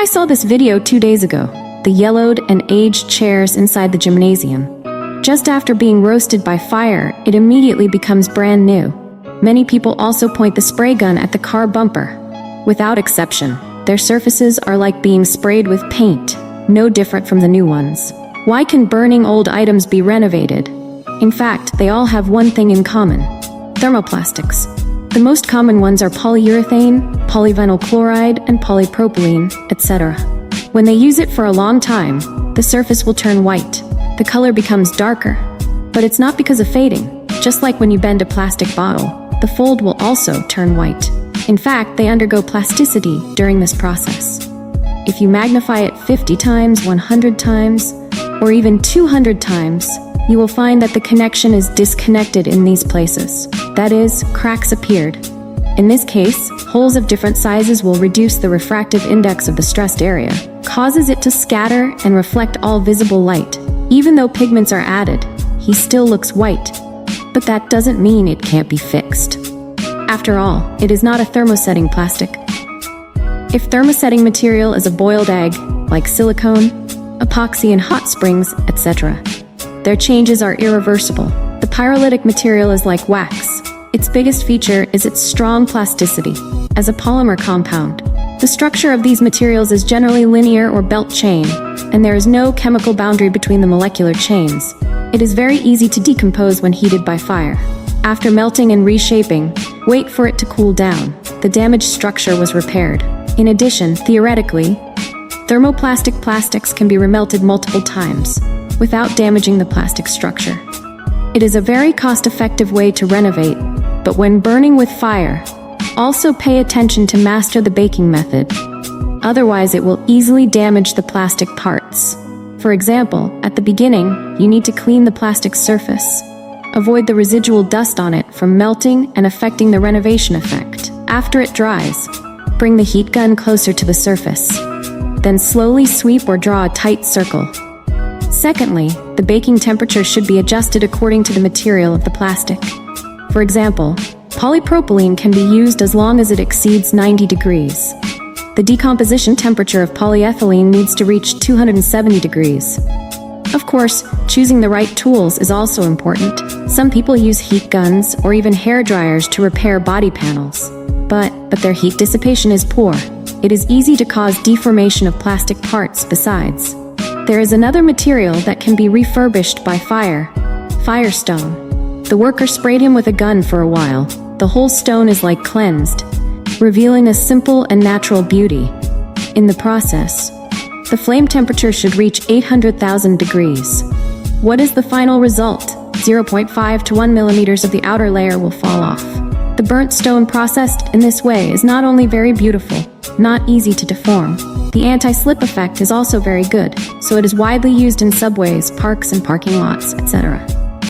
I saw this video 2 days ago. The yellowed and aged chairs inside the gymnasium. Just after being roasted by fire, it immediately becomes brand new. Many people also point the spray gun at the car bumper. Without exception, their surfaces are like being sprayed with paint, no different from the new ones. Why can burning old items be renovated? In fact, they all have one thing in common: thermoplastics. The most common ones are polyurethane, polyvinyl chloride, and polypropylene, etc. When they use it for a long time, the surface will turn white. The color becomes darker. But it's not because of fading. Just like when you bend a plastic bottle, the fold will also turn white. In fact, they undergo plasticity during this process. If you magnify it 50 times, 100 times, or even 200 times, you will find that the connection is disconnected in these places. That is, cracks appeared. In this case, holes of different sizes will reduce the refractive index of the stressed area, causes it to scatter and reflect all visible light. Even though pigments are added, he still looks white. But that doesn't mean it can't be fixed. After all, it is not a thermosetting plastic. If thermosetting material is a boiled egg, like silicone, epoxy in hot springs, etc., their changes are irreversible. The pyrolytic material is like wax. Its biggest feature is its strong plasticity. As a polymer compound, the structure of these materials is generally linear or belt chain, and there is no chemical boundary between the molecular chains. It is very easy to decompose when heated by fire. After melting and reshaping, wait for it to cool down. The damaged structure was repaired. In addition, theoretically, thermoplastic plastics can be remelted multiple times without damaging the plastic structure. It is a very cost-effective way to renovate, but when burning with fire, also pay attention to master the baking method. Otherwise, it will easily damage the plastic parts. For example, at the beginning, you need to clean the plastic surface. Avoid the residual dust on it from melting and affecting the renovation effect. After it dries, bring the heat gun closer to the surface. Then slowly sweep or draw a tight circle. Secondly, the baking temperature should be adjusted according to the material of the plastic. For example, polypropylene can be used as long as it exceeds 90 degrees. The decomposition temperature of polyethylene needs to reach 270 degrees. Of course, choosing the right tools is also important. Some people use heat guns or even hair dryers to repair body panels. But their heat dissipation is poor. It is easy to cause deformation of plastic parts besides. There is another material that can be refurbished by fire: firestone. The worker sprayed him with a gun for a while. The whole stone is like cleansed, revealing a simple and natural beauty. In the process, the flame temperature should reach 800,000 degrees. What is the final result? 0.5 to 1 millimeters of the outer layer will fall off. The burnt stone processed in this way is not only very beautiful, not easy to deform. The anti-slip effect is also very good, so it is widely used in subways, parks and parking lots, etc.